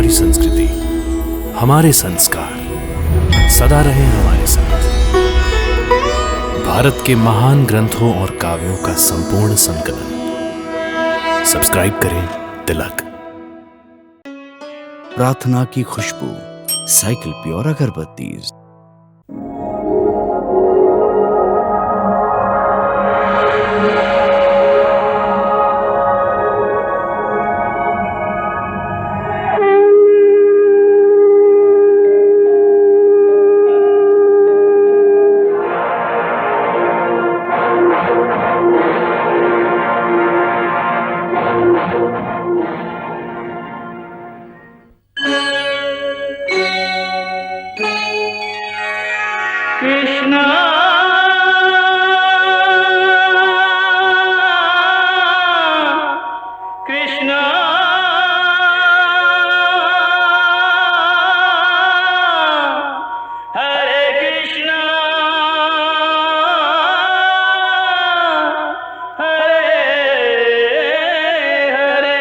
हमारी संस्कृति, हमारे संस्कार सदा रहे हमारे साथ। भारत के महान ग्रंथों और काव्यों का संपूर्ण संकलन। सब्सक्राइब करें तिलक। प्रार्थना की खुशबू, साइकिल प्योर अगरबत्ती। कृष्णा कृष्णा हरे कृष्णा हरे हरे।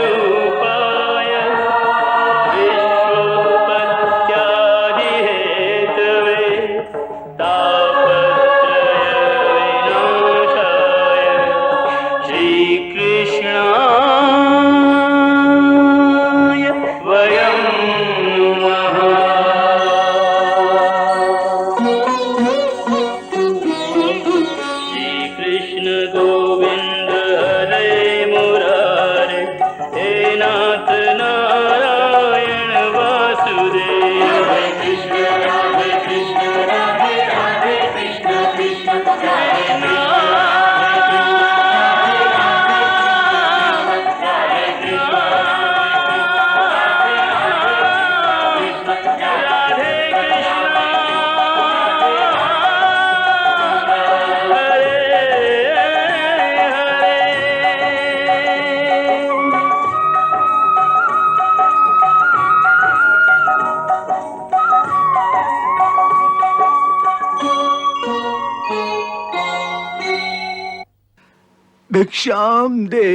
सच्चिदानन्दरूपाय विश्वोत्पत्त्यादिहेतवे तापत्रयविनाशाय श्रीकृष्णाय वयं नमः। श्रीकृष्ण गोविंद हरे मुरारे, हे नाथ नारायण वासुदेव। हरे कृष्ण राधे राधे कृष्ण कृष्ण हरे राम हरे कृष्ण राधे कृष्ण हरे हरे। भिक्षाम दे।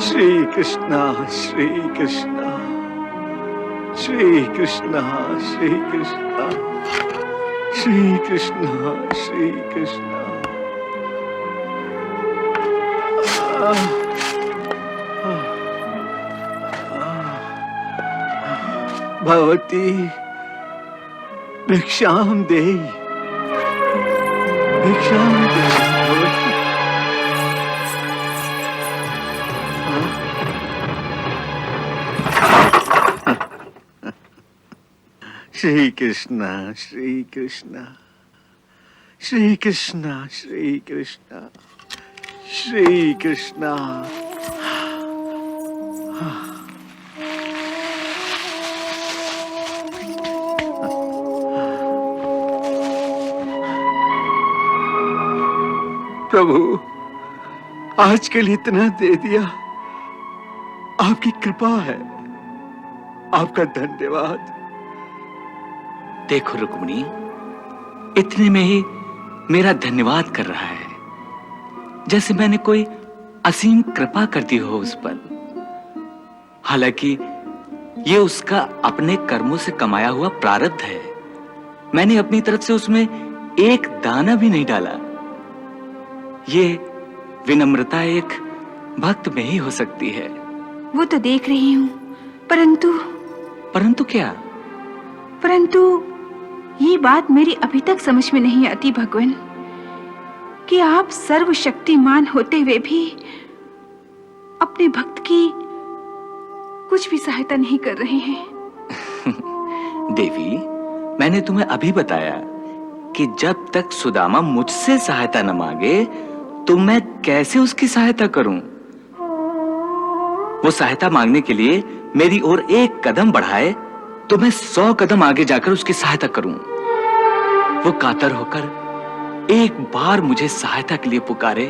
श्री कृष्णा श्री कृष्णा श्री कृष्णा श्री कृष्णा श्री कृष्णा श्री कृष्णा। भवती भिक्षाम दे, भिक्षाम दे भवती। श्री कृष्णा श्री कृष्णा श्री कृष्णा श्री कृष्णा श्री कृष्णा। प्रभु, आज के लिए इतना दे दिया, आपकी कृपा है, आपका धन्यवाद। देखो रुक्मिणी, इतने में ही मेरा धन्यवाद कर रहा है, जैसे मैंने कोई असीम कृपा कर दी हो उस पर। हालांकि ये उसका अपने कर्मों से कमाया हुआ प्रारब्ध है। मैंने अपनी तरफ से उसमें एक दाना भी नहीं डाला। ये विनम्रता एक भक्त में ही हो सकती है। वो तो देख रही हूँ, परंतु परंतु क्या? परंतु ये बात मेरी अभी तक समझ में नहीं आती भगवान, कि आप सर्वशक्तिमान होते हुए भी अपने भक्त की कुछ भी सहायता नहीं कर रहे हैं। देवी, मैंने तुम्हें अभी बताया कि जब तक सुदामा मुझसे सहायता न मांगे तो मैं कैसे उसकी सहायता करूं। वो सहायता मांगने के लिए मेरी ओर एक कदम बढ़ाए तो मैं 100 कदम आगे जाकर उसकी सहायता करूं। वो कातर होकर एक बार मुझे सहायता के लिए पुकारे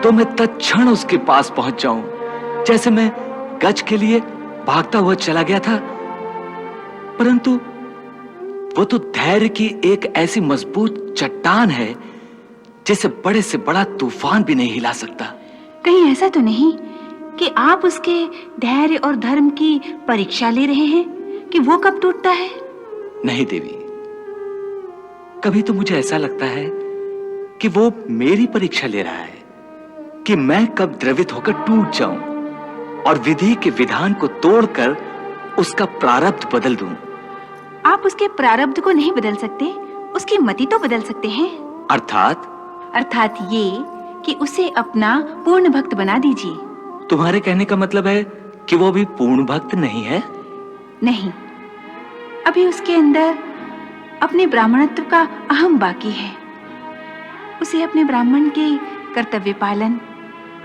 तो मैं तत्क्षण उसके पास पहुंच जाऊं, जैसे मैं गज के लिए भागता हुआ चला गया था। परंतु वो तो धैर्य की एक ऐसी मजबूत चट्टान है जिसे बड़े से बड़ा तूफान भी नहीं हिला सकता। कहीं ऐसा तो नहीं कि आप उसके धैर्य और धर्म की परीक्षा ले रहे हैं कि वो कब टूटता है? नहीं देवी, कभी तो मुझे ऐसा लगता है कि वो मेरी परीक्षा ले रहा है कि मैं कब द्रवित होकर टूट जाऊं और विधि के विधान को तोड़कर उसका प्रारब्ध बदल दूं। आप उसके प्रारब्ध को नहीं बदल सकते, उसकी मति तो बदल सकते हैं। अर्थात ये कि उसे अपना पूर्ण भक्त बना दीजिए। तुम्हारे कहने का मतलब है कि वो भी पूर्ण भक्त नहीं है? नहीं, अभी उसके अंदर अपने ब्राह्मणत्व का अहम बाकी है। उसे अपने ब्राह्मण के कर्तव्य पालन,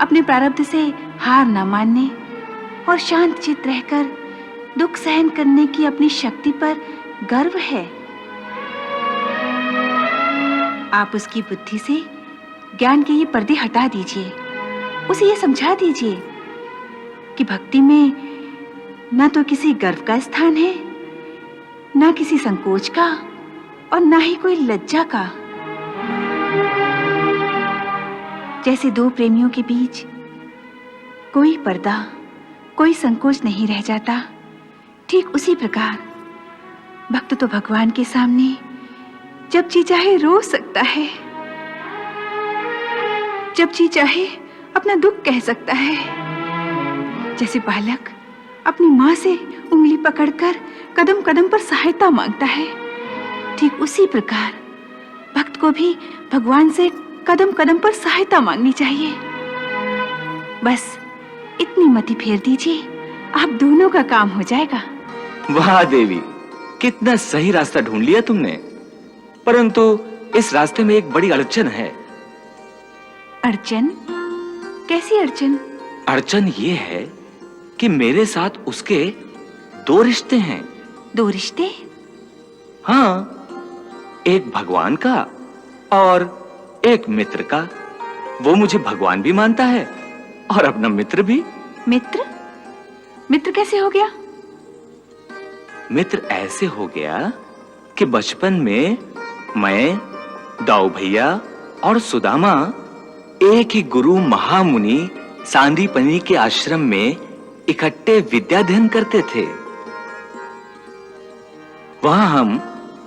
अपने प्रारब्ध से हार न मानने और शांत चित्त रहकर दुख सहन करने की अपनी शक्ति पर गर्व है। आप उसकी बुद्धि से ज्ञान के ये पर्दे हटा दीजिए। उसे ये समझा दीजिए कि भक्ति में न तो किसी गर्व का स्थान है, न किसी संकोच का और न ही कोई लज्जा का। जैसे दो प्रेमियों के बीच कोई पर्दा, कोई संकोच नहीं रह जाता, ठीक उसी प्रकार भक्त तो भगवान के सामने जब जी चाहे रो सकता है, जब जी चाहे अपना दुख कह सकता है। जैसे बालक अपनी माँ से उंगली पकड़कर कदम कदम पर सहायता मांगता है, ठीक उसी प्रकार भक्त को भी भगवान से कदम कदम पर सहायता मांगनी चाहिए। बस इतनी मति फेर दीजिए, आप दोनों का काम हो जाएगा। वाह देवी, कितना सही रास्ता ढूंढ लिया तुमने। परंतु इस रास्ते में एक बड़ी अड़चन है। अड़चन? कैसी अड़चन? अड़चन ये है कि मेरे साथ उसके 2 रिश्ते हैं। 2 रिश्ते? हाँ, एक भगवान का और एक मित्र का। वो मुझे भगवान भी मानता है और अपना मित्र भी। मित्र? मित्र कैसे हो गया? मित्र ऐसे हो गया कि बचपन में मैं, दाऊ भैया और सुदामा एक ही गुरु महामुनि सांदीपनी के आश्रम में इकट्ठे विद्याध्ययन करते थे। वहां हम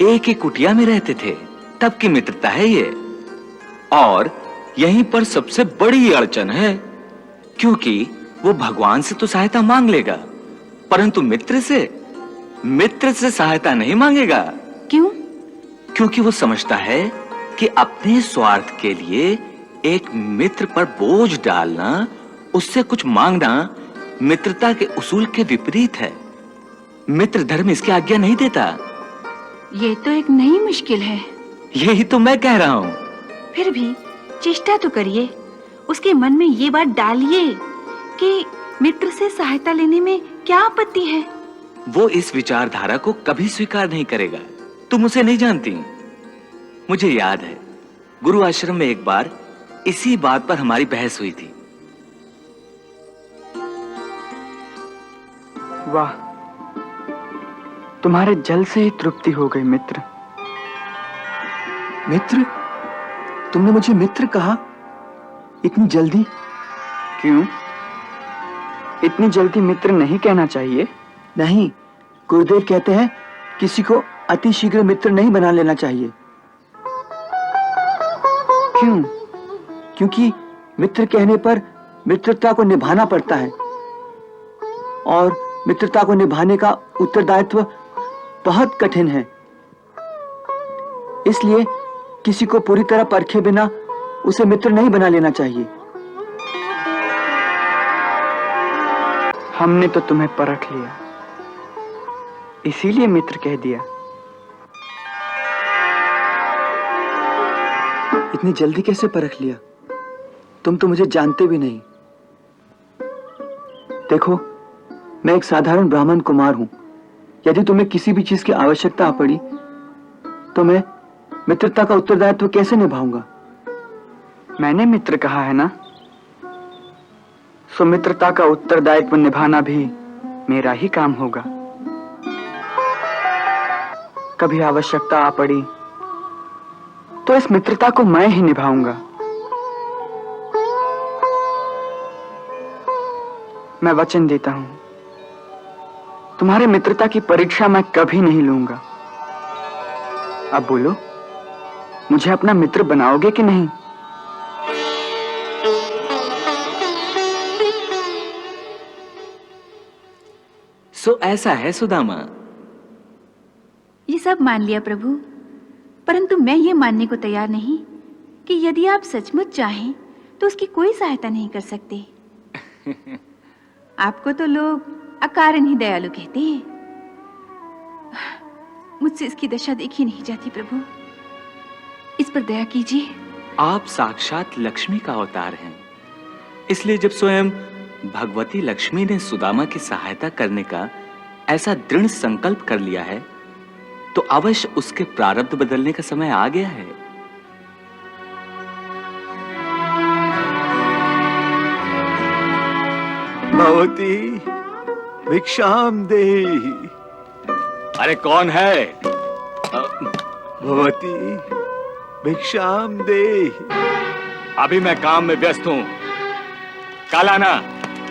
एक ही कुटिया में रहते थे। तब की मित्रता है ये। और यहीं पर सबसे बड़ी अड़चन है, क्योंकि वो भगवान से तो सहायता मांग लेगा, परंतु मित्र से सहायता नहीं मांगेगा। क्यों? क्योंकि वो समझता है कि अपने स्वार्थ के लिए एक मित्र पर बोझ डालना, उससे कुछ मांगना मित्रता के उसूल के विपरीत है। मित्र धर्म इसकी आज्ञा नहीं देता। ये तो एक नई मुश्किल है। यही तो मैं कह रहा हूँ। फिर भी चेष्टा तो करिए, उसके मन में ये बात डालिए कि मित्र से सहायता लेने में क्या आपत्ति है। वो इस विचारधारा को कभी स्वीकार नहीं करेगा। तुम उसे नहीं जानती। मुझे याद है, गुरु आश्रम में एक बार इसी बात पर हमारी बहस हुई थी। वाह, तुम्हारे जल से ही तृप्ति हो गई मित्र। मित्र? तुमने मुझे मित्र कहा? इतनी जल्दी? क्यों? इतनी जल्दी मित्र नहीं कहना चाहिए। नहीं, गुरुदेव कहते हैं किसी को अति शीघ्र मित्र नहीं बना लेना चाहिए। क्यों? क्योंकि मित्र कहने पर मित्रता को निभाना पड़ता है, और मित्रता को निभाने का उत्तरदायित्व बहुत कठिन है। इसलिए किसी को पूरी तरह परखे बिना उसे मित्र नहीं बना लेना चाहिए। हमने तो तुम्हें परख लिया, इसीलिए मित्र कह दिया। इतनी जल्दी कैसे परख लिया? तुम तो मुझे जानते भी नहीं। देखो, मैं एक साधारण ब्राह्मण कुमार हूं। यदि तुम्हें किसी भी चीज की आवश्यकता पड़ी तो मैं मित्रता का उत्तरदायित्व कैसे निभाऊंगा? मैंने मित्र कहा है ना, सो मित्रता का उत्तरदायित्व निभाना भी मेरा ही काम होगा। कभी आवश्यकता आ पड़ी तो इस मित्रता को मैं ही निभाऊंगा। मैं वचन देता हूं, तुम्हारे मित्रता की परीक्षा मैं कभी नहीं लूंगा। अब बोलो, मुझे अपना मित्र बनाओगे कि नहीं? सो ऐसा है सुदामा। ये सब मान लिया प्रभु, परंतु मैं ये मानने को तैयार नहीं कि यदि आप सचमुच चाहें तो उसकी कोई सहायता नहीं कर सकते। आपको तो लोग अकारण ही दयालु कहते हैं। मुझसे इसकी दशा देखी नहीं जाती प्रभु, इस पर दया कीजिए। आप साक्षात लक्ष्मी का अवतार हैं, इसलिए जब स्वयं भगवती लक्ष्मी ने सुदामा की सहायता करने का ऐसा दृढ़ संकल्प कर लिया है तो अवश्य उसके प्रारब्ध बदलने का समय आ गया है। भवती भिक्षाम देहि। अरे कौन है? भवती भिक्षाम देहि। अभी मैं काम में व्यस्त हूं, कल आना।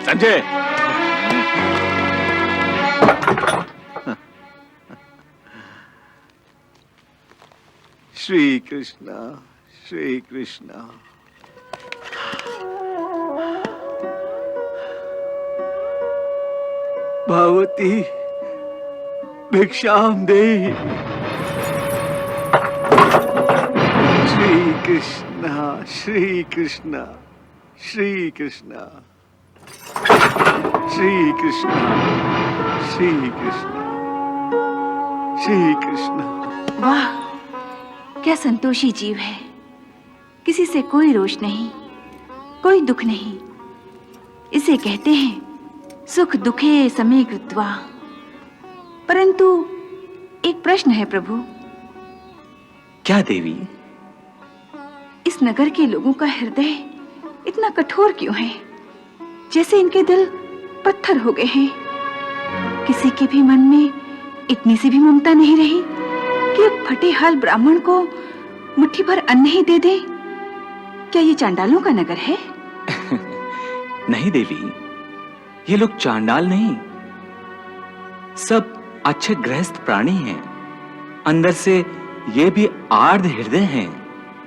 संजय, श्री कृष्णा, श्री कृष्णा। भवती भिक्षाम देहि। श्री कृष्णा, श्री कृष्णा, श्री कृष्णा, श्री कृष्णा, श्री कृष्णा, श्री कृष्णा। वाह, क्या संतोषी जीव है। किसी से कोई रोष नहीं, कोई दुख नहीं। इसे कहते हैं सुख दुखे समे कृत्वा। परंतु एक प्रश्न है प्रभु। क्या देवी? इस नगर के लोगों का हृदय इतना कठोर क्यों है, जैसे इनके दिल पत्थर हो गए हैं। किसी के भी मन में इतनी सी भी ममता नहीं रही कि एक फटे हाल ब्राह्मण को मुट्ठी भर अन्न ही दे दे। क्या ये चांडालों का नगर है? नहीं देवी, ये लोग चांडाल नहीं, सब अच्छे गृहस्थ प्राणी हैं। अंदर से ये भी आर्द्र हृदय हैं।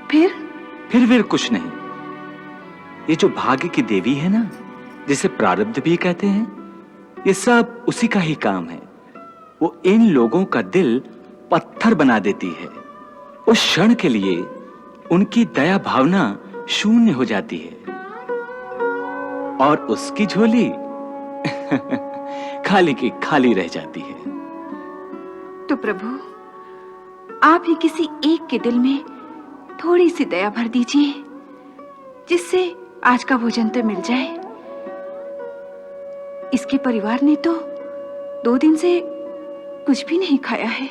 फिर कुछ नहीं। ये जो भाग्य की देवी है ना, जिसे प्रारब्ध भी कहते हैं, ये सब उसी का ही काम है। वो इन लोगों का दिल पत्थर बना देती है। उस क्षण के लिए उनकी दया भावना शून्य हो जाती है और उसकी झोली खाली की खाली रह जाती है। तो प्रभु, आप ही किसी एक के दिल में थोड़ी सी दया भर दीजिए, जिससे आज का भोजन तो मिल जाए। इसके परिवार ने तो 2 दिन से कुछ भी नहीं खाया है।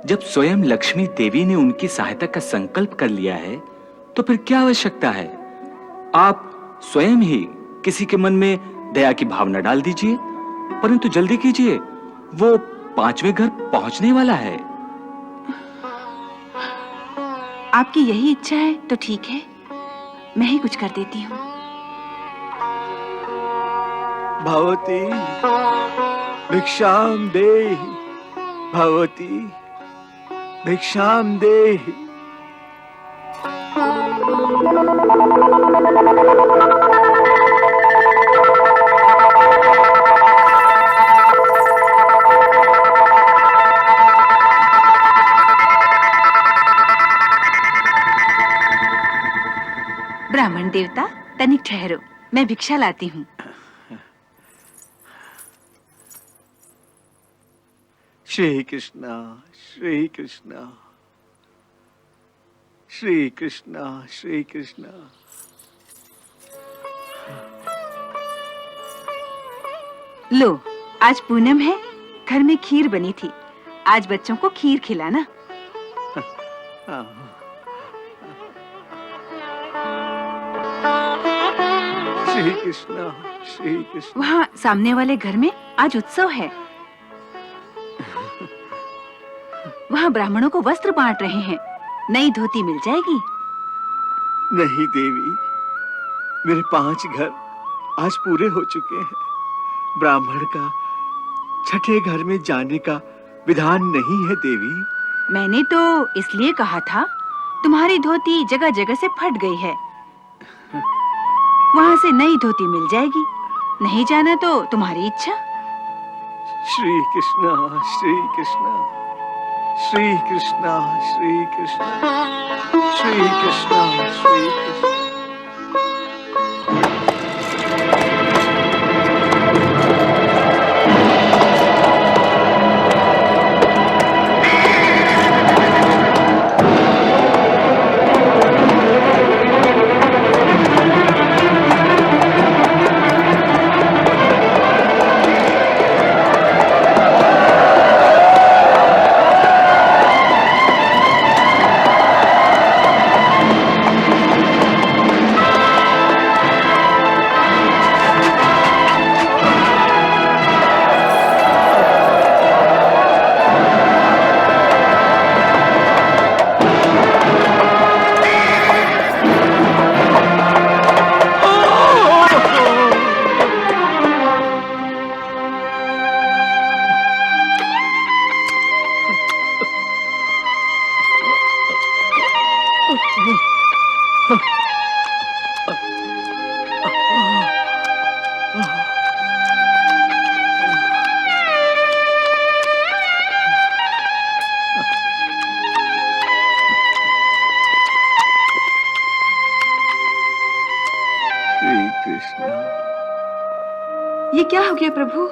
जब स्वयं लक्ष्मी देवी ने उनकी सहायता का संकल्प कर लिया है तो फिर क्या आवश्यकता है? आप स्वयं ही किसी के मन में दया की भावना डाल दीजिए, परंतु जल्दी कीजिए, वो 5वें घर पहुंचने वाला है। आपकी यही इच्छा है तो ठीक है, मैं ही कुछ कर देती हूँ। भवती भिक्षाम देहि। भवती भिक्षाम देहि। ब्राह्मण देवता, तनिक ठहरो, मैं भिक्षा लाती हूँ। श्री कृष्णा, श्री कृष्णा, श्री कृष्णा, श्री कृष्णा। लो, आज पूनम है, घर में खीर बनी थी। आज बच्चों को खीर खिलाना। श्री कृष्णा, श्री कृष्णा। वहाँ सामने वाले घर में आज उत्सव है। वहाँ ब्राह्मणों को वस्त्र बांट रहे हैं। नई धोती मिल जाएगी। नहीं देवी, मेरे 5 घर आज पूरे हो चुके हैं। ब्राह्मण का छठे घर में जाने का विधान नहीं है देवी। मैंने तो इसलिए कहा था, तुम्हारी धोती जगह जगह से फट गई है। वहाँ से नई धोती मिल जाएगी। नहीं जाना तो तुम्हारी इच्छा। श्री कृष्णा, श्री कृष्णा, श्री कृष्णा, श्री कृष्णा, श्री कृष्णा, श्री कृष्णा। ये क्या हो गया प्रभु?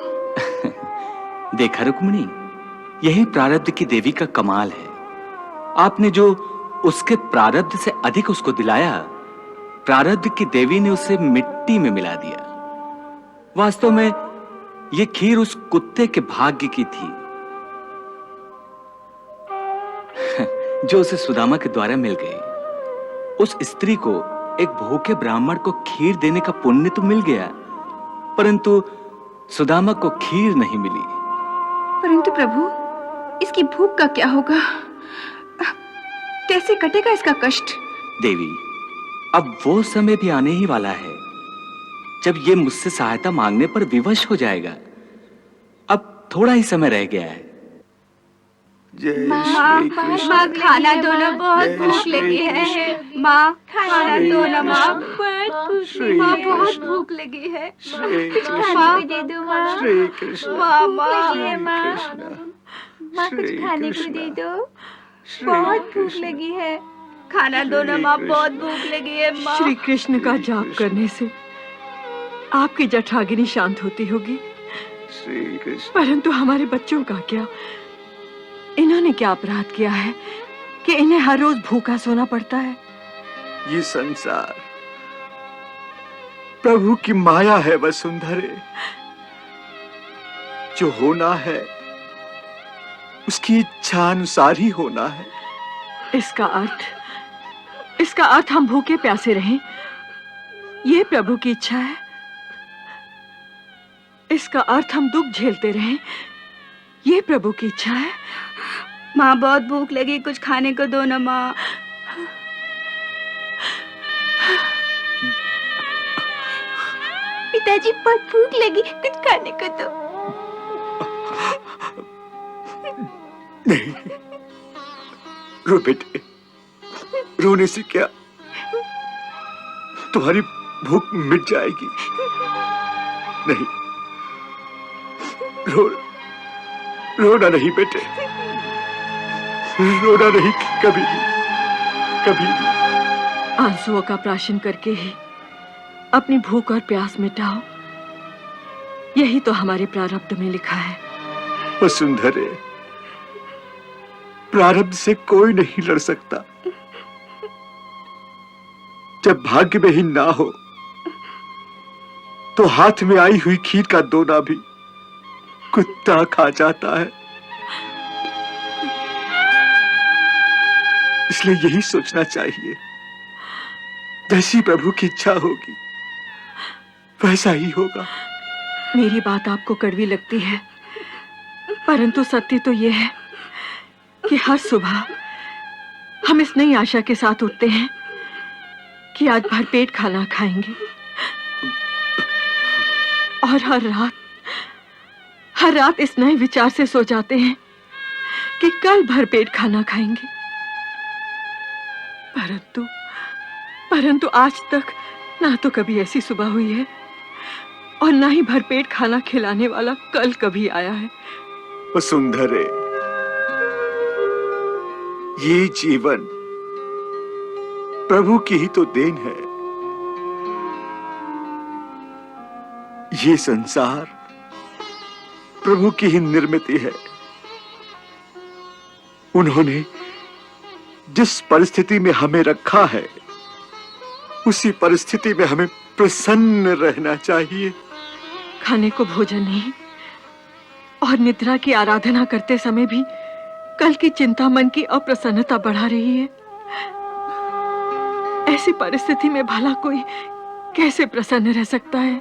देखा रुक्मिणी, यही प्रारब्ध की देवी का कमाल है। आपने जो उसके प्रारब्ध से अधिक उसको दिलाया, प्रारब्ध की देवी ने उसे मिट्टी में मिला दिया। वास्तव में ये खीर उस कुत्ते के भाग्य की थी जो उसे सुदामा के द्वारा मिल गई। उस स्त्री को, एक भूखे ब्राह्मण को खीर देने का पुण्य तो मिल गया, परंतु सुदामा को खीर नहीं मिली। परंतु प्रभु, इसकी भूख का क्या होगा? कैसे कटेगा इसका कष्ट? देवी, अब वो समय भी आने ही वाला है जब ये मुझसे सहायता मांगने पर विवश हो जाएगा। अब थोड़ा ही समय रह गया है। जय माँ, श्री कृष्ण। माँ खाना दो ना, बहुत जय भूख श्री लगी है। कृष्ण। माँ खाना श्री दो ना माँ, कृष्ण। श्री माँ बहुत कृष्ण। भूख लगी है। श्री कुछ कृष्ण। खाने को दे दो माँ। श्री कृष्ण। माँ माँ श्री माँ, कृष्ण। माँ कुछ श्री खाने को कृष्ण। दे दो। श्री बहुत भूख कृष्ण। लगी है। खाना दो ना श्री माँ, कृष्ण। बहुत भूख लगी है माँ। श्री कृष्ण का श्री जाप कृष्ण। करने से आपकी जठराग्नि शांत होती होगी, श्री कृष्ण। परंतु हमारे बच्चों का क्या? इन्होंने क्या अपराध किया है कि इन्हें हर रोज भूखा सोना पड़ता है? ये संसार प्रभु की माया है वसुंधरे। जो होना है उसकी इच्छा अनुसार ही होना है। इसका अर्थ हम भूखे प्यासे रहें, ये प्रभु की इच्छा है। इसका अर्थ हम दुख झेलते रहें, ये प्रभु की इच्छा है। माँ बहुत भूख लगी, कुछ खाने को दो ना माँ। पिताजी बहुत भूख लगी, कुछ खाने को दो। नहीं, रो बेटे, रोने से क्या, तुम्हारी भूख मिट जाएगी। नहीं, रोना नहीं बेटे, रोना नहीं, कभी भी, कभी भी। आंसुओं का प्राशन करके ही अपनी भूख और प्यास मिटाओ, यही तो हमारे प्रारब्ध में लिखा है। वसुंधरे, प्रारब्ध से कोई नहीं लड़ सकता। जब भाग्य में ही ना हो तो हाथ में आई हुई खीर का दोना भी कुत्ता खा जाता है। इसलिए यही सोचना चाहिए, जैसी प्रभु की इच्छा होगी वैसा ही होगा। मेरी बात आपको कड़वी लगती है, परंतु सत्य तो यह है कि हर सुबह हम इस नई आशा के साथ उठते हैं कि आज भरपेट खाना खाएंगे, और हर रात इस नए विचार से सो जाते हैं कि कल भरपेट खाना खाएंगे। परंतु आज तक ना तो कभी ऐसी सुबह हुई है और ना ही भरपेट खाना खिलाने वाला कल कभी आया है। वसुंधरे, ये जीवन प्रभु की ही तो देन है। ये संसार प्रभु की ही निर्मित है। उन्होंने जिस परिस्थिति में हमें रखा है उसी परिस्थिति में हमें प्रसन्न रहना चाहिए। खाने को भोजन नहीं और निद्रा की आराधना करते समय भी कल की चिंता मन की अप्रसन्नता बढ़ा रही है। ऐसी परिस्थिति में भला कोई कैसे प्रसन्न रह सकता है?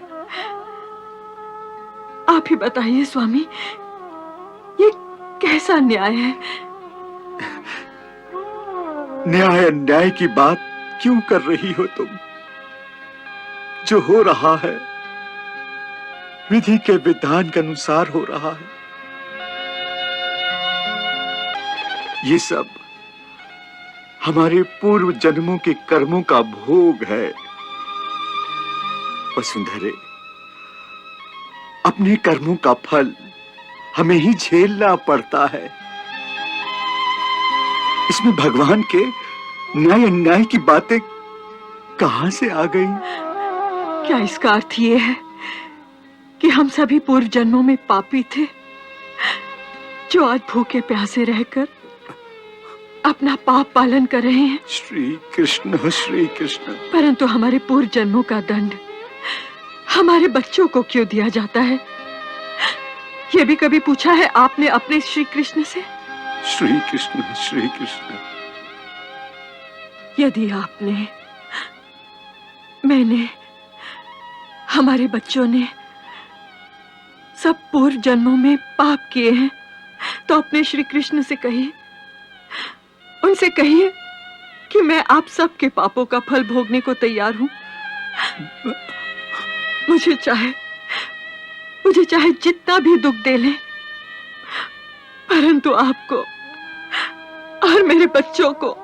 आप ही बताइए स्वामी, ये कैसा न्याय है? न्याय अन्याय की बात क्यों कर रही हो तुम? जो हो रहा है विधि के विधान के अनुसार हो रहा है। ये सब हमारे पूर्व जन्मों के कर्मों का भोग है। वसुंधरे, अपने कर्मों का फल हमें ही झेलना पड़ता है। इसमें भगवान के न्याय अन्याय की बातें कहां से आ गई? क्या इसका अर्थ ये है कि हम सभी पूर्व जन्मों में पापी थे, जो आज भूखे प्यासे रहकर अपना पाप पालन कर रहे हैं? श्री कृष्ण, श्री कृष्ण। परंतु हमारे पूर्व जन्मों का दंड हमारे बच्चों को क्यों दिया जाता है? यह भी कभी पूछा है आपने अपने श्री कृष्ण से? श्री कृष्ण, श्री कृष्ण। यदि आपने, मैंने, हमारे बच्चों ने सब पूर्व जन्मों में पाप किए हैं तो अपने श्री कृष्ण से कहिए, उनसे कहिए कि मैं आप सबके पापों का फल भोगने को तैयार हूं। मुझे चाहे जितना भी दुख दे ले, परंतु आपको और मेरे बच्चों को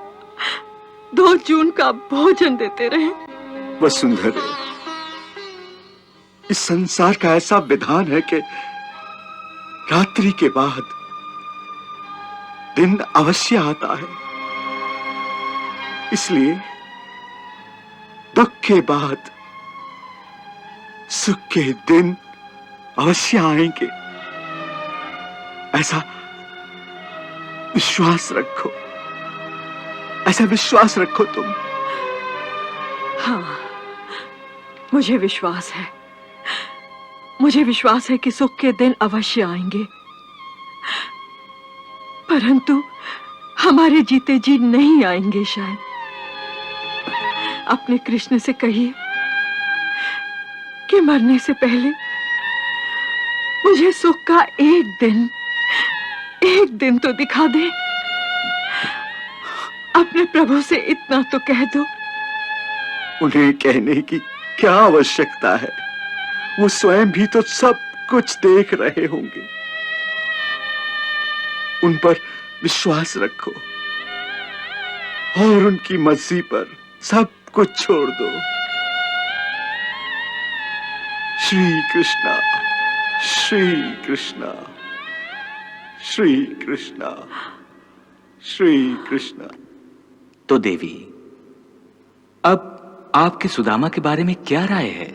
2 जून का भोजन देते रहे। वसुंधरे, इस संसार का ऐसा विधान है कि रात्रि के बाद दिन अवश्य आता है। इसलिए दुख के बाद सुख के दिन अवश्य आएंगे, ऐसा विश्वास रखो, ऐसा विश्वास रखो तुम। हाँ, मुझे विश्वास है, मुझे विश्वास है कि सुख के दिन अवश्य आएंगे, परंतु हमारे जीते जी नहीं आएंगे शायद। अपने कृष्ण से कहिए कि मरने से पहले मुझे सुख का एक दिन तो दिखा दे। अपने प्रभु से इतना तो कह दो। उन्हें कहने की क्या आवश्यकता है? वो स्वयं भी तो सब कुछ देख रहे होंगे। उन पर विश्वास रखो और उनकी मर्जी पर सब कुछ छोड़ दो। श्री कृष्णा, श्री कृष्णा, श्री कृष्णा, श्री कृष्णा। तो देवी, अब आपके सुदामा के बारे में क्या राय है?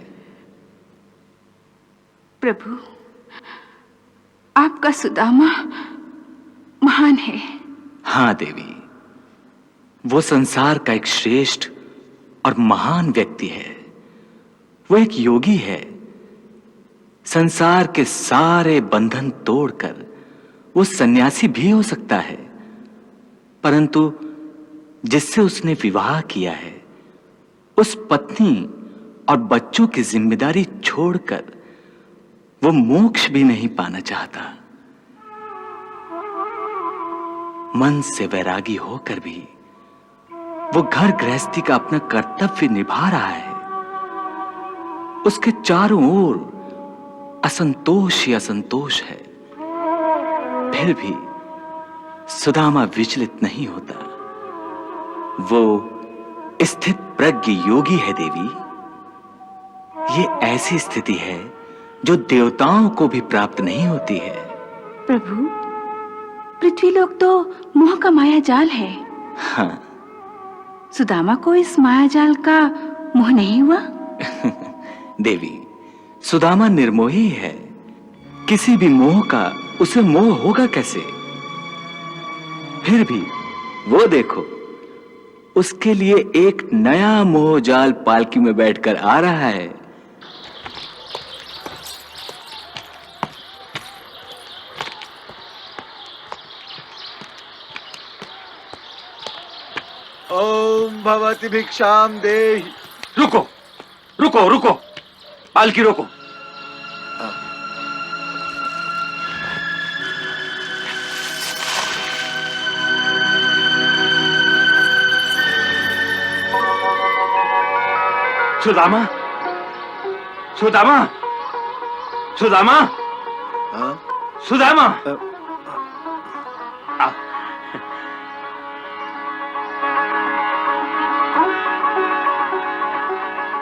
प्रभु, आपका सुदामा महान है। हाँ देवी, वो संसार का एक श्रेष्ठ और महान व्यक्ति है। वो एक योगी है। संसार के सारे बंधन तोड़कर वो सन्यासी भी हो सकता है, परंतु जिससे उसने विवाह किया है उस पत्नी और बच्चों की जिम्मेदारी छोड़कर वो मोक्ष भी नहीं पाना चाहता। मन से वैरागी होकर भी वो घर गृहस्थी का अपना कर्तव्य निभा रहा है। उसके चारों ओर असंतोष ही असंतोष है, फिर भी सुदामा विचलित नहीं होता। वो स्थित प्रज्ञ योगी है देवी। ये ऐसी स्थिति है जो देवताओं को भी प्राप्त नहीं होती है। प्रभु, पृथ्वीलोक तो मोह का माया जाल है। हाँ। सुदामा को इस माया जाल का मोह नहीं हुआ? देवी, सुदामा निर्मोही है। किसी भी मोह का उसे मोह होगा कैसे? फिर भी वो देखो, उसके लिए एक नया मोह जाल पालकी में बैठकर आ रहा है। ओम भवति भिक्षाम देहि। रुको रुको रुको, पालकी रोको। सुदामा, सुदामा, सुदामा, हाँ? सुदामा।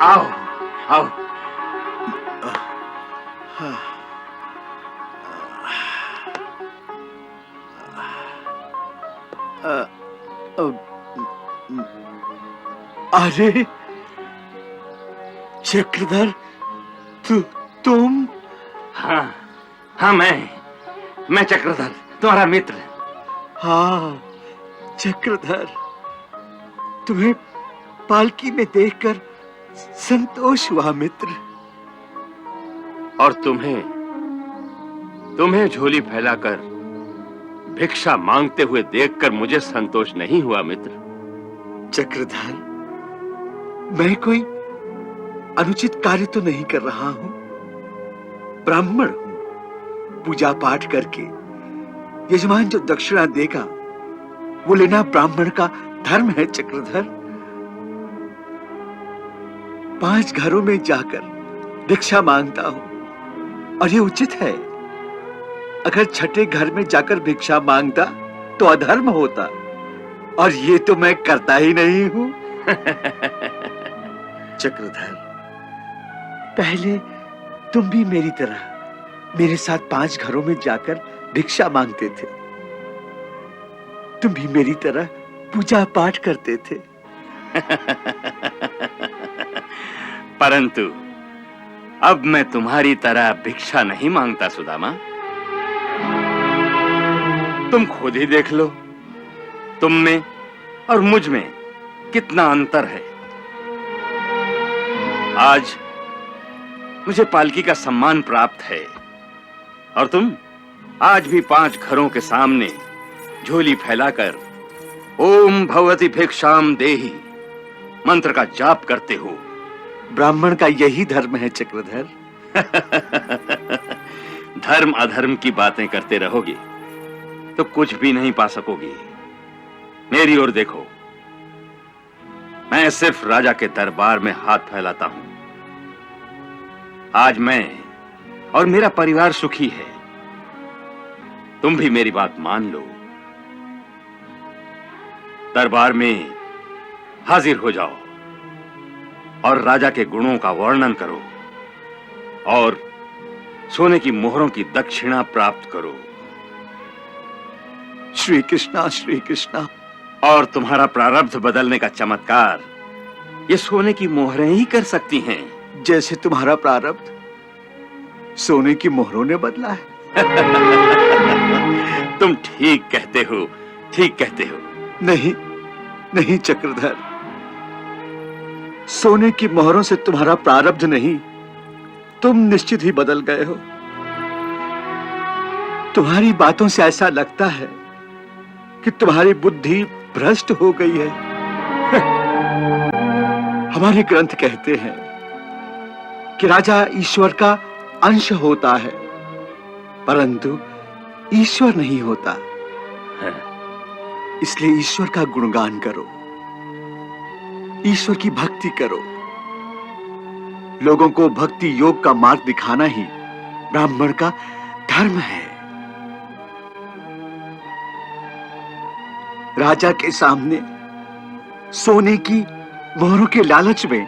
आओ आओ। अरे चक्रधर, तुम? हाँ हाँ, मैं चक्रधर, तुम्हारा मित्र। हाँ चक्रधर, तुम्हें पालकी में देखकर संतोष हुआ मित्र। और तुम्हें झोली फैलाकर भिक्षा मांगते हुए देखकर मुझे संतोष नहीं हुआ मित्र। चक्रधर, मैं कोई अनुचित कार्य तो नहीं कर रहा हूं। ब्राह्मण हूं। पूजा पाठ करके यजमान जो दक्षिणा देगा वो लेना ब्राह्मण का धर्म है चक्रधर। 5 घरों में जाकर भिक्षा मांगता हूं और ये उचित है। अगर छठे घर में जाकर भिक्षा मांगता तो अधर्म होता, और ये तो मैं करता ही नहीं हूं। चक्रधर, पहले तुम भी मेरी तरह मेरे साथ 5 घरों में जाकर भिक्षा मांगते थे। तुम भी मेरी तरह पूजा पाठ करते थे। परंतु अब मैं तुम्हारी तरह भिक्षा नहीं मांगता सुदामा। तुम खुद ही देख लो, तुम में और मुझ में कितना अंतर है। आज मुझे पालकी का सम्मान प्राप्त है, और तुम आज भी 5 घरों के सामने झोली फैलाकर ओम भवति भिक्षाम देहि मंत्र का जाप करते हो। ब्राह्मण का यही धर्म है चक्रधर। धर्म अधर्म की बातें करते रहोगे तो कुछ भी नहीं पा सकोगे। मेरी ओर देखो, मैं सिर्फ राजा के दरबार में हाथ फैलाता हूं। आज मैं और मेरा परिवार सुखी है। तुम भी मेरी बात मान लो। दरबार में हाजिर हो जाओ और राजा के गुणों का वर्णन करो और सोने की मोहरों की दक्षिणा प्राप्त करो। श्री कृष्णा, श्री कृष्णा। और तुम्हारा प्रारब्ध बदलने का चमत्कार ये सोने की मोहरें ही कर सकती हैं। जैसे तुम्हारा प्रारब्ध सोने की मोहरों ने बदला है। तुम ठीक कहते हो, ठीक कहते हो। नहीं नहीं चक्रधर, सोने की मोहरों से तुम्हारा प्रारब्ध नहीं, तुम निश्चित ही बदल गए हो। तुम्हारी बातों से ऐसा लगता है कि तुम्हारी बुद्धि भ्रष्ट हो गई है। हमारे ग्रंथ कहते हैं कि राजा ईश्वर का अंश होता है, परंतु ईश्वर नहीं होता है। इसलिए ईश्वर का गुणगान करो, ईश्वर की भक्ति करो। लोगों को भक्ति योग का मार्ग दिखाना ही ब्राह्मण का धर्म है। राजा के सामने सोने की मोहरों के लालच में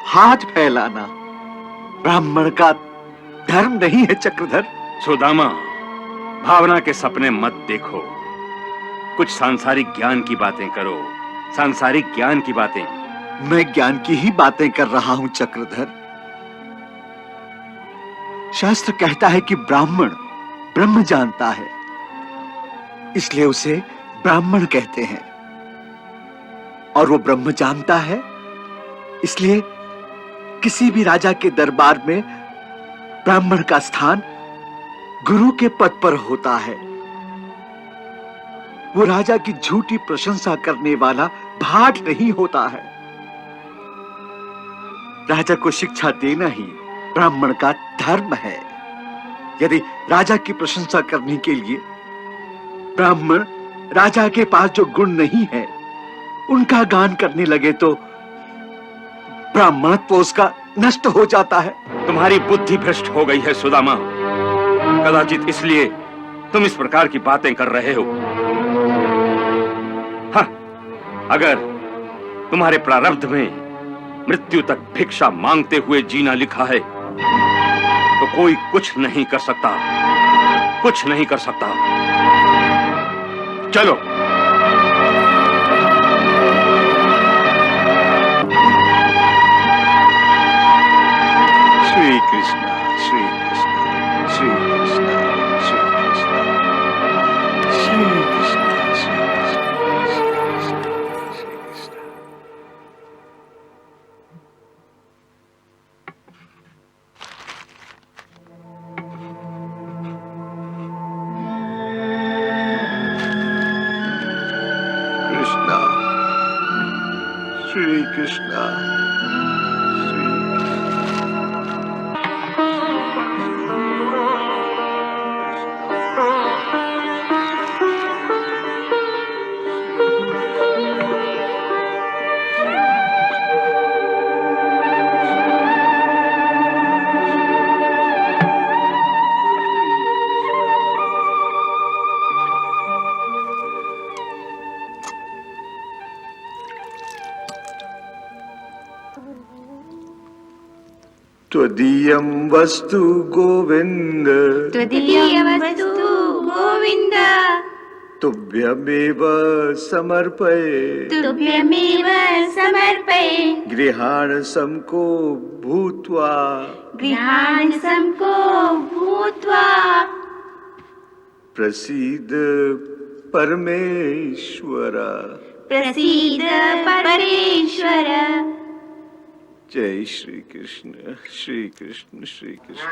हाथ फैलाना ब्राह्मण का धर्म नहीं है चक्रधर। सुदामा, भावना के सपने मत देखो, कुछ सांसारिक ज्ञान की बातें करो, सांसारिक ज्ञान की बातें। मैं ज्ञान की ही बातें कर रहा हूं चक्रधर। शास्त्र कहता है कि ब्राह्मण ब्रह्म जानता है, इसलिए उसे ब्राह्मण कहते हैं। और वो ब्रह्म जानता है, इसलिए किसी भी राजा के दरबार में ब्राह्मण का स्थान गुरु के पद पर होता है। वो राजा की झूठी प्रशंसा करने वाला भाट नहीं होता है। राजा को शिक्षा देना ही ब्राह्मण का धर्म है। यदि राजा की प्रशंसा करने के लिए ब्राह्मण राजा के पास जो गुण नहीं है उनका गान करने लगे तो ब्राह्मणत्व उसका नष्ट हो जाता है। तुम्हारी बुद्धि भ्रष्ट हो गई है सुदामा, कदाचित इसलिए तुम इस प्रकार की बातें कर रहे हो। हाँ, अगर तुम्हारे प्रारब्ध में मृत्यु तक भिक्षा मांगते हुए जीना लिखा है तो कोई कुछ नहीं कर सकता, कुछ नहीं कर सकता। चलो। श्री कृष्ण श्री कृष्ण श्री कृष्ण श्री कृष्ण श्री कृष्ण श्री कृष्ण। कृष्ण श्री कृष्ण त्वदीयं वस्तु गोविंद, त्वदीयं वस्तु गोविंद, तुभ्यमेव समर्पये, तुभ्यमेव समर्पये। गृहाण समको भूत्वा, गृहाण समको भूत्वा, प्रसीद परमेश्वर, प्रसीद परमेश्वर। जय श्री कृष्ण श्री कृष्ण श्री कृष्ण।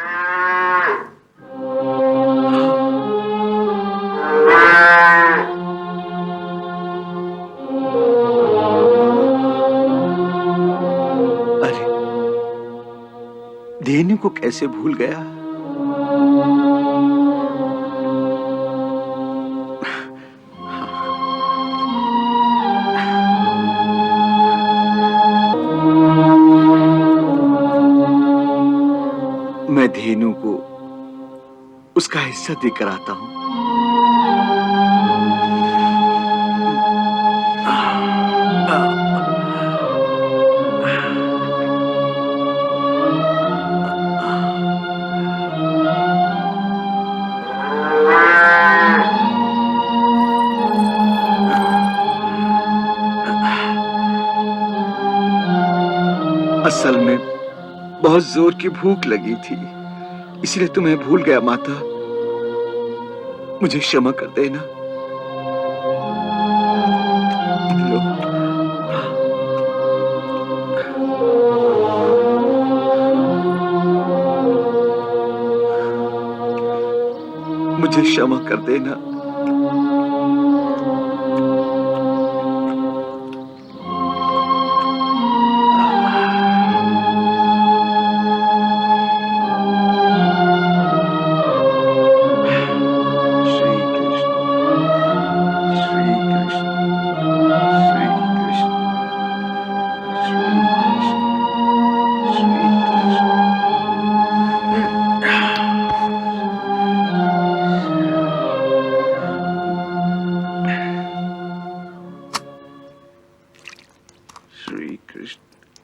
अरे, धेनु को कैसे भूल गया? मैं धेनु को उसका हिस्सा देकर आता हूं। असल में बहुत जोर की भूख लगी थी, इसलिए तुम्हें भूल गया माता। मुझे क्षमा कर देना। लो। मुझे क्षमा कर देना।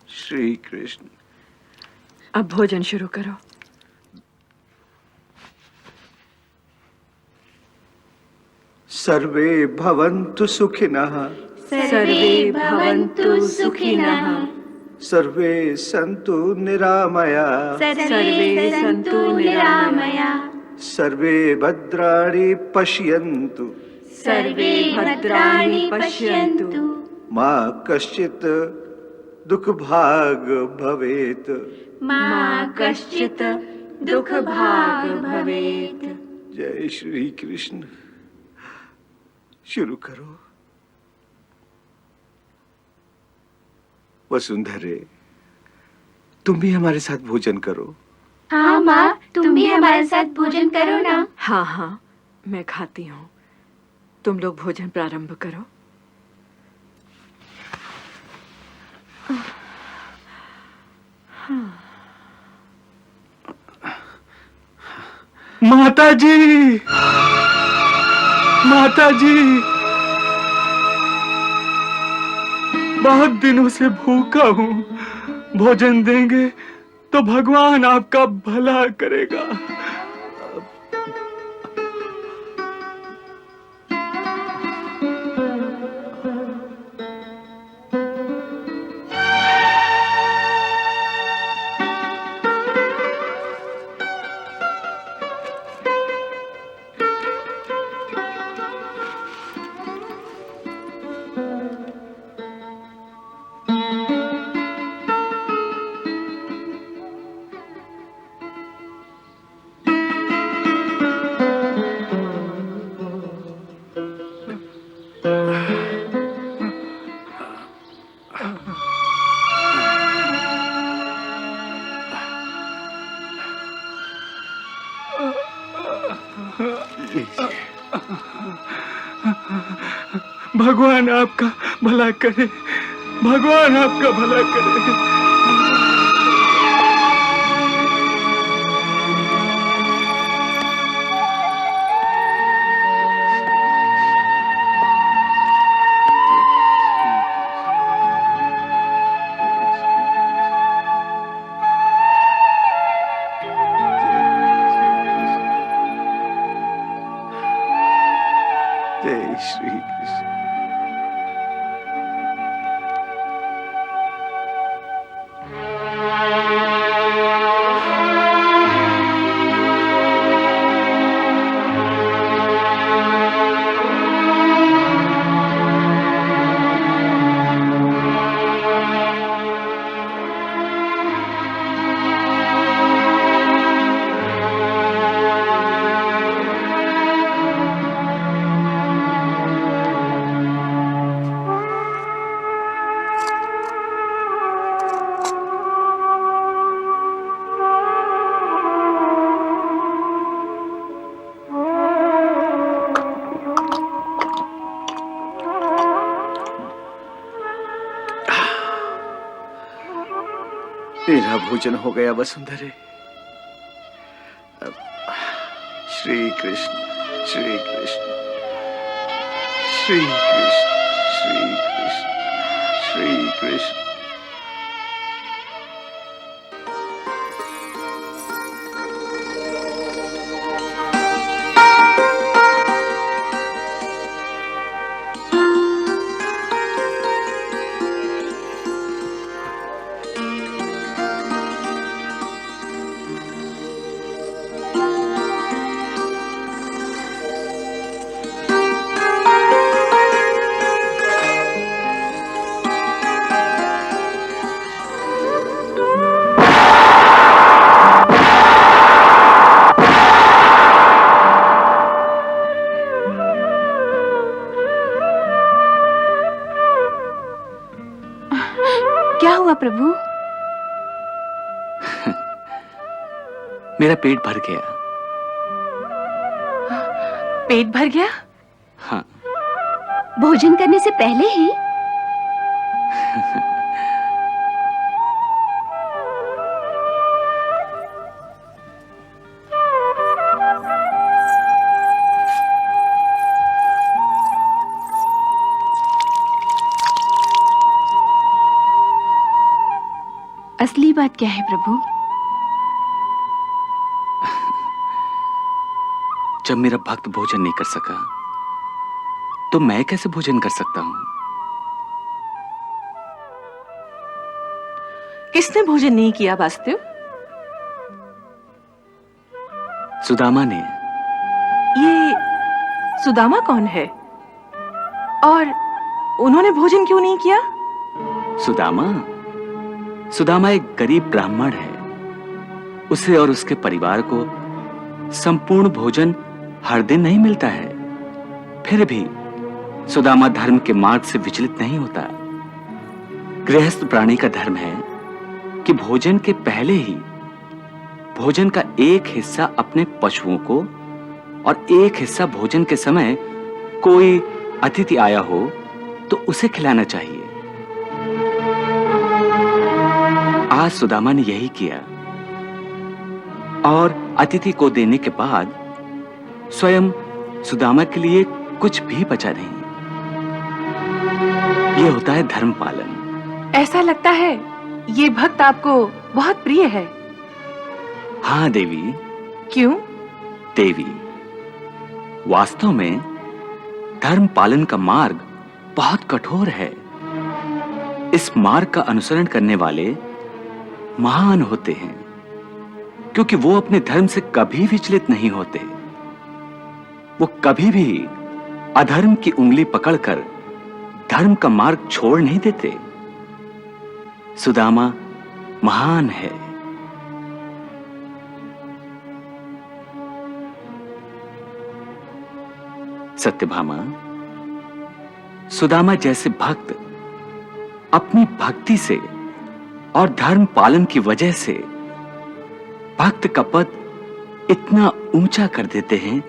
श्री कृष्ण। अब भोजन शुरू करो। सर्वे भवन्तु सुखिनः। सर्वे भवन्तु सुखिनः। सर्वे सन्तु निरामया। सर्वे सन्तु निरामया। सर्वे भद्राणि पश्यन्तु। सर्वे भद्राणि पश्यन्तु। मा कश्चित् दुःखभाग् भवेत्। मा कश्चित् दुःखभाग् भवेत्। जय श्री कृष्ण। शुरू करो। वसुंधरे, तुम भी हमारे साथ भोजन करो। हाँ माँ, तुम भी हमारे साथ भोजन करो ना। हाँ हाँ, मैं खाती हूँ। तुम लोग भोजन प्रारंभ करो। माता जी, माता जी, बहुत दिनों से भूखा हूँ। भोजन देंगे तो भगवान आपका भला करेगा। भगवान आपका भला करे, भगवान आपका भला करे। जय श्री कृष्ण। मेरा भोजन हो गया वसुंधरे। अब श्री कृष्ण, श्री कृष्ण, श्री कृष्ण, श्री कृष्ण, श्री कृष्ण। क्या हुआ प्रभु? मेरा पेट भर गया। पेट भर गया? हाँ। भोजन करने से पहले ही? असली बात क्या है प्रभु? जब मेरा भक्त भोजन नहीं कर सका तो मैं कैसे भोजन कर सकता हूं? किसने भोजन नहीं किया वासुदेव? सुदामा ने। ये सुदामा कौन है? और उन्होंने भोजन क्यों नहीं किया? सुदामा एक गरीब ब्राह्मण है। उसे और उसके परिवार को संपूर्ण भोजन हर दिन नहीं मिलता है। फिर भी सुदामा धर्म के मार्ग से विचलित नहीं होता। गृहस्थ प्राणी का धर्म है कि भोजन के पहले ही भोजन का एक हिस्सा अपने पशुओं को और एक हिस्सा भोजन के समय कोई अतिथि आया हो तो उसे खिलाना चाहिए। आज सुदामा ने यही किया और अतिथि को देने के बाद स्वयं सुदामा के लिए कुछ भी बचा नहीं। यह होता है धर्म पालन। ऐसा लगता है ये भक्त आपको बहुत प्रिय है। हाँ देवी। क्यों? देवी, वास्तव में धर्म पालन का मार्ग बहुत कठोर है। इस मार्ग का अनुसरण करने वाले महान होते हैं क्योंकि वो अपने धर्म से कभी विचलित नहीं होते। वो कभी भी अधर्म की उंगली पकड़कर धर्म का मार्ग छोड़ नहीं देते। सुदामा महान है। सत्यभामा, सुदामा जैसे भक्त अपनी भक्ति से और धर्म पालन की वजह से भक्त का पद इतना ऊंचा कर देते हैं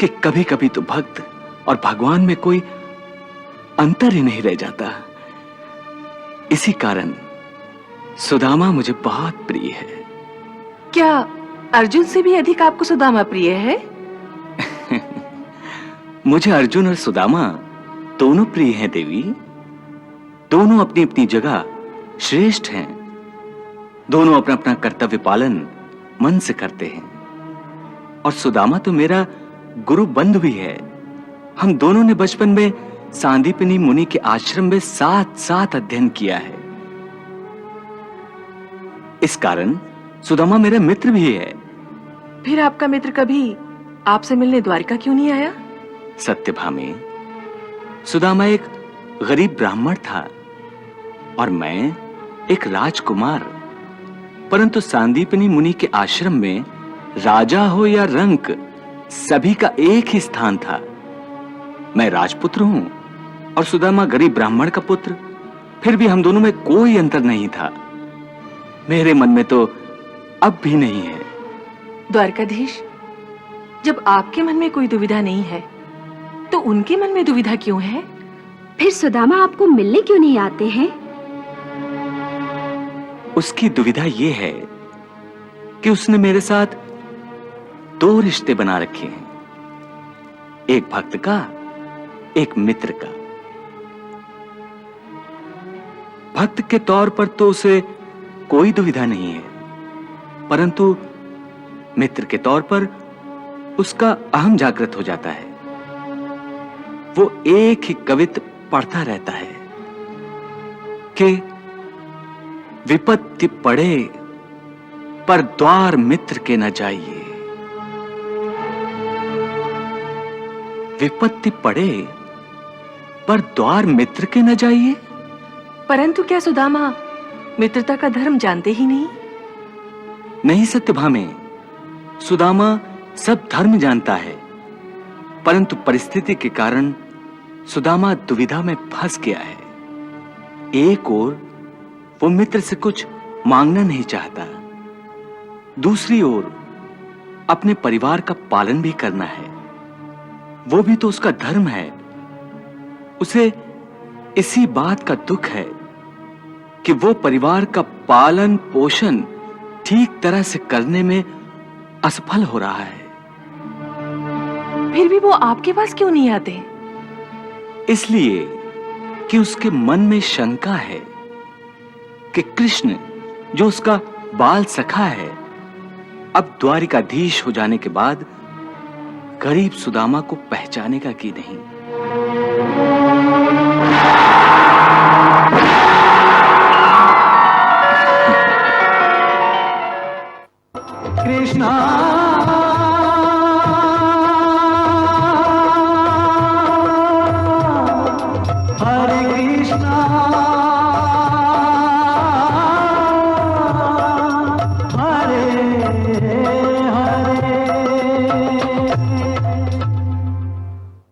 कि कभी कभी तो भक्त और भगवान में कोई अंतर ही नहीं रह जाता। इसी कारण सुदामा मुझे बहुत प्रिय है। क्या अर्जुन से भी अधिक आपको सुदामा प्रिय है? मुझे अर्जुन और सुदामा दोनों प्रिय हैं देवी। दोनों अपनी अपनी जगह श्रेष्ठ हैं। दोनों अपना अपना कर्तव्य पालन मन से करते हैं। और सुदामा तो मेरा गुरु बंधु भी है। हम दोनों ने बचपन में सांदीपनी मुनि के आश्रम में साथ साथ अध्ययन किया है। इस कारण सुदामा मेरा मित्र भी है। फिर आपका मित्र कभी आपसे मिलने द्वारिका क्यों नहीं आया? सत्यभामे, सुदामा एक गरीब ब्राह्मण था और मैं एक राजकुमार। परंतु सांदीपनी मुनि के आश्रम में राजा हो या रंक, सभी का एक ही स्थान था। मैं राजपुत्र हूं और सुदामा गरीब ब्राह्मण का पुत्र। फिर भी हम दोनों में कोई अंतर नहीं था। मेरे मन में तो अब भी नहीं है। द्वारकाधीश, जब आपके मन में कोई दुविधा नहीं है तो उनके मन में दुविधा क्यों है? फिर सुदामा आपको मिलने क्यों नहीं आते हैं? उसकी दुविधा यह है कि उसने मेरे साथ दो रिश्ते बना रखे हैं, एक भक्त का, एक मित्र का। भक्त के तौर पर तो उसे कोई दुविधा नहीं है, परंतु मित्र के तौर पर उसका अहम जागृत हो जाता है। वो एक ही कवित पढ़ता रहता है कि विपत्ति पड़े पर द्वार मित्र के न जाइए। विपत्ति पड़े पर द्वार मित्र के न जाइए। परंतु क्या सुदामा मित्रता का धर्म जानते ही नहीं? नहीं सत्यभामे, सुदामा सब धर्म जानता है, परंतु परिस्थिति के कारण सुदामा दुविधा में फंस गया है। एक ओर वो मित्र से कुछ मांगना नहीं चाहता। दूसरी ओर अपने परिवार का पालन भी करना है, वो भी तो उसका धर्म है। उसे इसी बात का दुख है कि वो परिवार का पालन पोषण ठीक तरह से करने में असफल हो रहा है। फिर भी वो आपके पास क्यों नहीं आते? इसलिए कि उसके मन में शंका है कि कृष्ण जो उसका बाल सखा है, अब द्वारिकाधीश हो जाने के बाद गरीब सुदामा को पहचानेगा कि नहीं। कृष्णा हरे कृष्णा